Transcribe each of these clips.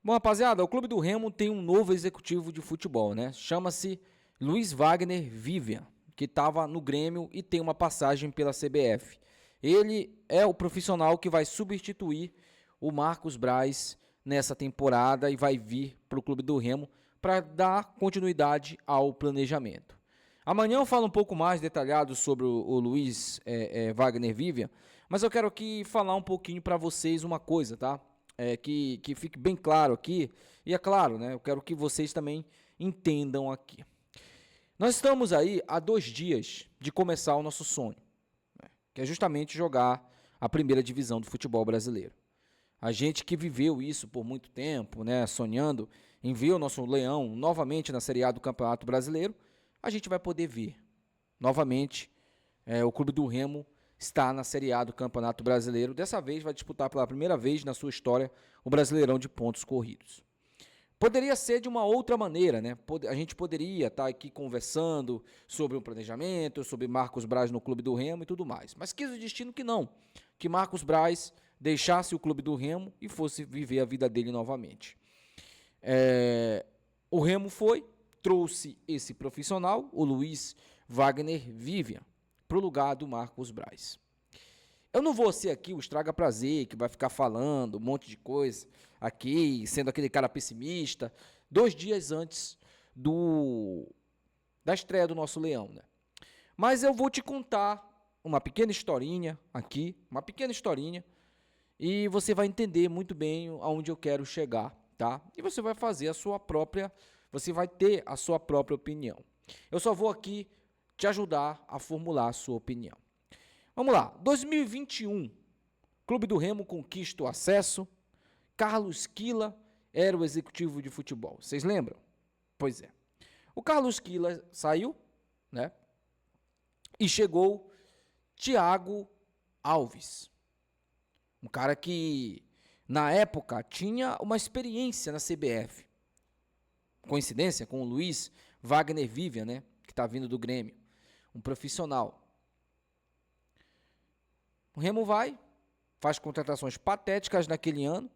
Bom, rapaziada, o Clube do Remo tem um novo executivo de futebol, né? Chama-se Luiz Wagner Vivian, que estava no Grêmio e tem uma passagem pela CBF. Ele é o profissional que vai substituir o Marcos Braz nessa temporada e vai vir para o Clube do Remo para dar continuidade ao planejamento. Amanhã eu falo um pouco mais detalhado sobre o Luiz Wagner Vivian, mas eu quero aqui falar um pouquinho para vocês uma coisa, tá? Que fique bem claro aqui, e é claro, né? Eu quero que vocês também entendam aqui. Nós estamos aí há 2 dias de começar o nosso sonho, né? Que é justamente jogar a primeira divisão do futebol brasileiro. A gente que viveu isso por muito tempo, né? Sonhando em ver o nosso Leão novamente na Série A do Campeonato Brasileiro, a gente vai poder ver novamente o Clube do Remo está na Série A do Campeonato Brasileiro. Dessa vez vai disputar pela primeira vez na sua história o Brasileirão de pontos corridos. Poderia ser de uma outra maneira, né? A gente poderia estar aqui conversando sobre um planejamento, sobre Marcos Braz no Clube do Remo e tudo mais. Mas quis o destino que não, que Marcos Braz deixasse o Clube do Remo e fosse viver a vida dele novamente. O Remo trouxe esse profissional, o Luiz Wagner Vivian, para o lugar do Marcos Braz. Eu não vou ser aqui o estraga prazer, que vai ficar falando um monte de coisa aqui, sendo aquele cara pessimista, 2 dias antes da estreia do nosso Leão, né? Mas eu vou te contar uma pequena historinha aqui, e você vai entender muito bem aonde eu quero chegar, tá? E você vai fazer você vai ter a sua própria opinião. Eu só vou aqui te ajudar a formular a sua opinião. Vamos lá, 2021, Clube do Remo conquista o acesso, Carlos Quila era o executivo de futebol, vocês lembram? Pois é, o Carlos Quila saiu, né, e chegou Thiago Alves, um cara que na época tinha uma experiência na CBF, coincidência com o Luiz Wagner Vivian, né, que está vindo do Grêmio, um profissional. O Remo faz contratações patéticas naquele ano,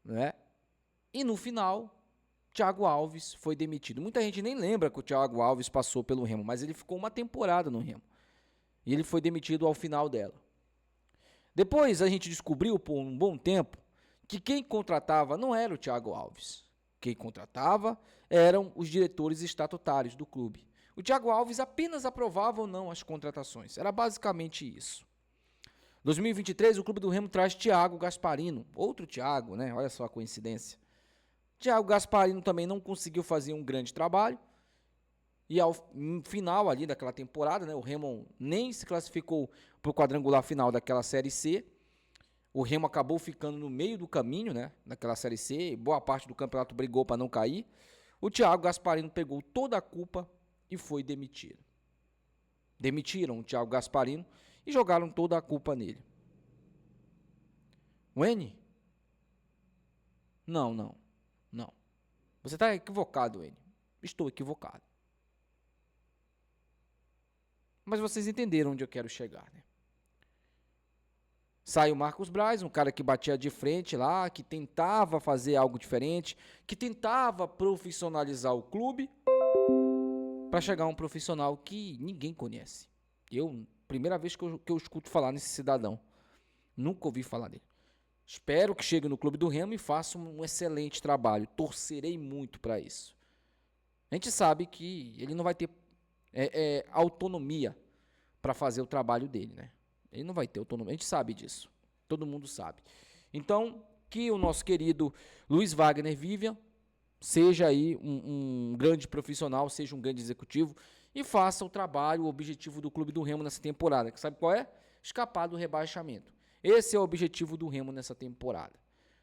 né? E no final, Thiago Alves foi demitido. Muita gente nem lembra que o Thiago Alves passou pelo Remo, mas ele ficou uma temporada no Remo. E ele foi demitido ao final dela. Depois a gente descobriu por um bom tempo que quem contratava não era o Thiago Alves. Quem contratava eram os diretores estatutários do clube. O Thiago Alves apenas aprovava ou não as contratações. Era basicamente isso. 2023, o Clube do Remo traz Thiago Gasparino, outro Thiago, né? Olha só a coincidência. Thiago Gasparino também não conseguiu fazer um grande trabalho. E ao final ali daquela temporada, né, o Remo nem se classificou para o quadrangular final daquela Série C. O Remo acabou ficando no meio do caminho, né, daquela Série C. Boa parte do campeonato brigou para não cair. O Thiago Gasparino pegou toda a culpa e foi demitido. Demitiram o Thiago Gasparino e jogaram toda a culpa nele. O N? Não. Você está equivocado, N. Estou equivocado. Mas vocês entenderam onde eu quero chegar, né? Sai o Marcos Braz, um cara que batia de frente lá, que tentava fazer algo diferente, que tentava profissionalizar o clube, para chegar a um profissional que ninguém conhece. Primeira vez que eu escuto falar nesse cidadão. Nunca ouvi falar dele. Espero que chegue no Clube do Remo e faça um excelente trabalho. Torcerei muito para isso. A gente sabe que ele não vai ter autonomia para fazer o trabalho dele, né? Ele não vai ter autonomia. A gente sabe disso. Todo mundo sabe. Então, que o nosso querido Luiz Wagner Vivian seja aí um grande profissional, seja um grande executivo e faça o trabalho, o objetivo do Clube do Remo nessa temporada. Que sabe qual é? Escapar do rebaixamento. Esse é o objetivo do Remo nessa temporada.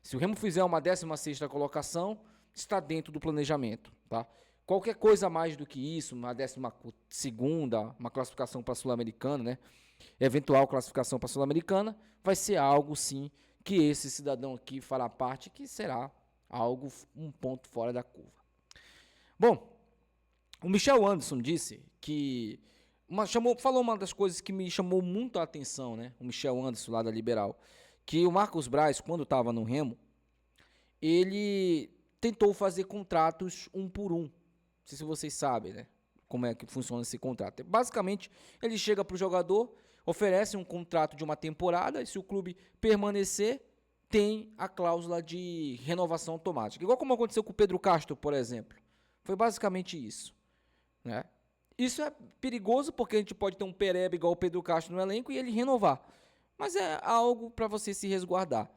Se o Remo fizer uma 16ª colocação, está dentro do planejamento, tá? Qualquer coisa a mais do que isso, uma 12ª, uma classificação para a Sul-Americana, né? Eventual classificação para a Sul-Americana, vai ser algo, sim, que esse cidadão aqui fará parte, que será um ponto fora da curva. Bom, o Michel Anderson disse que falou uma das coisas que me chamou muito a atenção, né? O Michel Anderson lá da Liberal, que o Marcos Braz, quando estava no Remo, ele tentou fazer contratos um por um. Não sei se vocês sabem, né? Como é que funciona esse contrato. Basicamente, ele chega para o jogador, oferece um contrato de uma temporada, e se o clube permanecer, tem a cláusula de renovação automática. Igual como aconteceu com o Pedro Castro, por exemplo. Foi basicamente isso, né? Isso é perigoso porque a gente pode ter um pereba igual o Pedro Castro no elenco e ele renovar. Mas é algo para você se resguardar.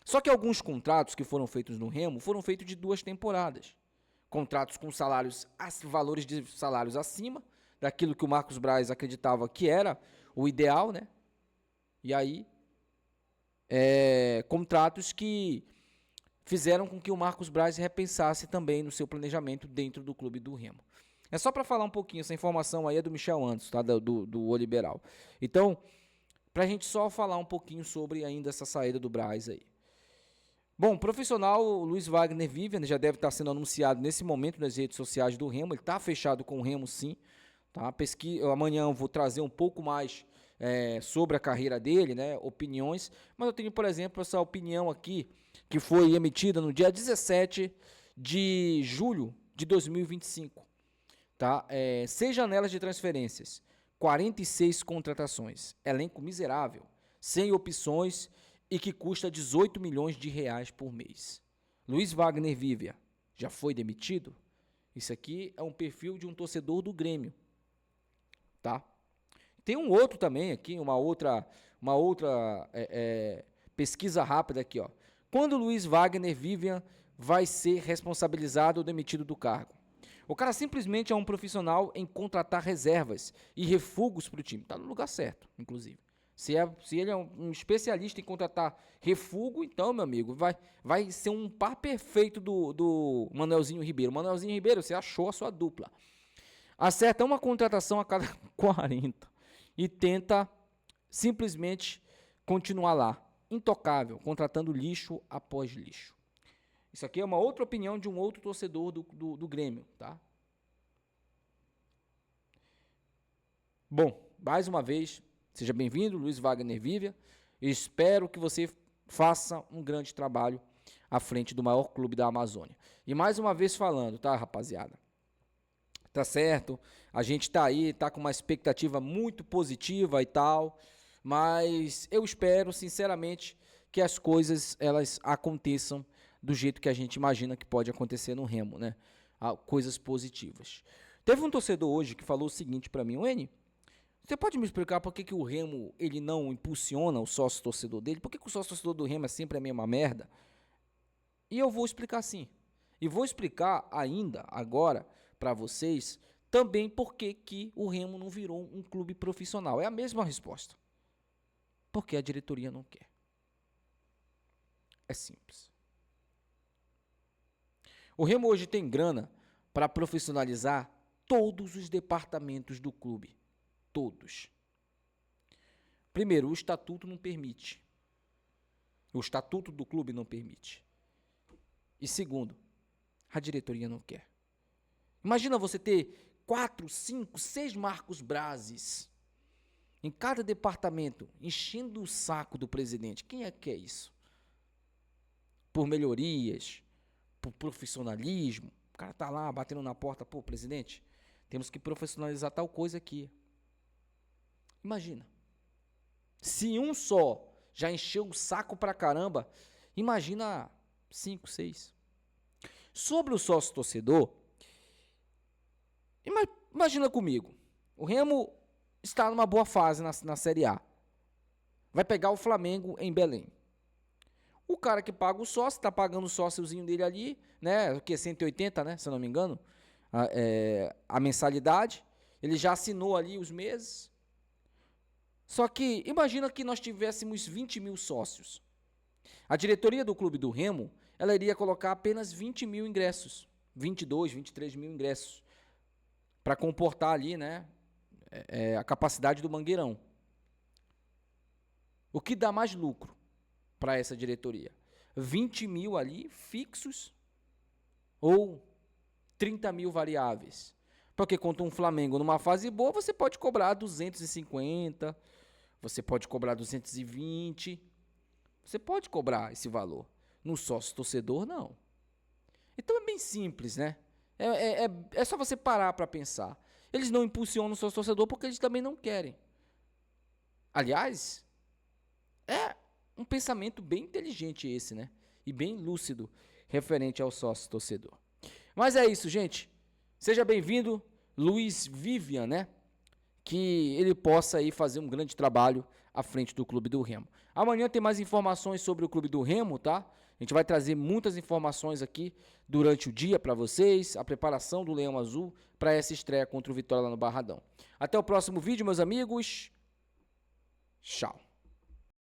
Só que alguns contratos que foram feitos no Remo foram feitos de 2 temporadas. Contratos com valores de salários acima daquilo que o Marcos Braz acreditava que era o ideal, né? E aí, contratos que fizeram com que o Marcos Braz repensasse também no seu planejamento dentro do clube do Remo. É só para falar um pouquinho, essa informação aí é do Michel Anderson, tá? do O Liberal. Então, para a gente só falar um pouquinho sobre ainda essa saída do Braz aí. Bom, o profissional Luiz Wagner Vivian já deve estar sendo anunciado nesse momento nas redes sociais do Remo. Ele está fechado com o Remo, sim. Tá? Amanhã eu vou trazer um pouco mais sobre a carreira dele, né? Opiniões. Mas eu tenho, por exemplo, essa opinião aqui, que foi emitida no dia 17 de julho de 2025. Tá? 6 janelas de transferências, 46 contratações, elenco miserável, sem opções e que custa 18 milhões de reais por mês. Luiz Wagner Vivian já foi demitido? Isso aqui é um perfil de um torcedor do Grêmio. Tá? Tem um outro também aqui, uma outra pesquisa rápida aqui. Ó. Quando Luiz Wagner Vivian vai ser responsabilizado ou demitido do cargo? O cara simplesmente é um profissional em contratar reservas e refugos para o time. Está no lugar certo, inclusive. Se ele é um especialista em contratar refugo, então, meu amigo, vai ser um par perfeito do Manuelzinho Ribeiro. Manuelzinho Ribeiro, você achou a sua dupla. Acerta uma contratação a cada 40 e tenta simplesmente continuar lá, intocável, contratando lixo após lixo. Isso aqui é uma outra opinião de um outro torcedor do Grêmio, tá? Bom, mais uma vez, seja bem-vindo, Luiz Wagner Vivian. Espero que você faça um grande trabalho à frente do maior clube da Amazônia. E mais uma vez falando, tá, rapaziada? Tá certo, a gente tá aí, tá com uma expectativa muito positiva e tal, mas eu espero, sinceramente, que as coisas, elas aconteçam do jeito que a gente imagina que pode acontecer no Remo, né? Coisas positivas. Teve um torcedor hoje que falou o seguinte para mim: Wene, você pode me explicar por que o Remo ele não impulsiona o sócio torcedor dele? Por que o sócio torcedor do Remo é sempre a mesma merda? E eu vou explicar sim. E vou explicar ainda agora para vocês também por que o Remo não virou um clube profissional. É a mesma resposta. Porque a diretoria não quer. É simples. O Remo hoje tem grana para profissionalizar todos os departamentos do clube. Todos. Primeiro, o estatuto não permite. O estatuto do clube não permite. E segundo, a diretoria não quer. Imagina você ter 4, 5, 6 Marcos Brazes em cada departamento, enchendo o saco do presidente. Quem é que quer isso? Por melhorias, por profissionalismo. O cara tá lá batendo na porta, pô, presidente, temos que profissionalizar tal coisa aqui. Imagina. Se um só já encheu o saco pra caramba, imagina 5, 6. Sobre o sócio torcedor, imagina comigo. O Remo está numa boa fase na Série A. Vai pegar o Flamengo em Belém. O cara que paga o sócio, está pagando o sóciozinho dele ali, né? O que? 180, né? Se eu não me engano. A mensalidade. Ele já assinou ali os meses. Só que, imagina que nós tivéssemos 20 mil sócios. A diretoria do Clube do Remo, ela iria colocar apenas 20 mil ingressos. 22, 23 mil ingressos. Para comportar ali, né? A capacidade do Mangueirão. O que dá mais lucro para essa diretoria? 20 mil ali fixos ou 30 mil variáveis? Porque contra um Flamengo numa fase boa, você pode cobrar 250, você pode cobrar 220, você pode cobrar esse valor. no sócio torcedor, não. Então é bem simples, né? É só você parar para pensar. Eles não impulsionam o sócio torcedor porque eles também não querem. Aliás, é um pensamento bem inteligente esse, né? E bem lúcido referente ao sócio torcedor. Mas é isso, gente. Seja bem-vindo, Luiz Vivian, né? Que ele possa aí fazer um grande trabalho à frente do Clube do Remo. Amanhã tem mais informações sobre o Clube do Remo, tá? A gente vai trazer muitas informações aqui durante o dia para vocês, a preparação do Leão Azul para essa estreia contra o Vitória lá no Barradão. Até o próximo vídeo, meus amigos. Tchau.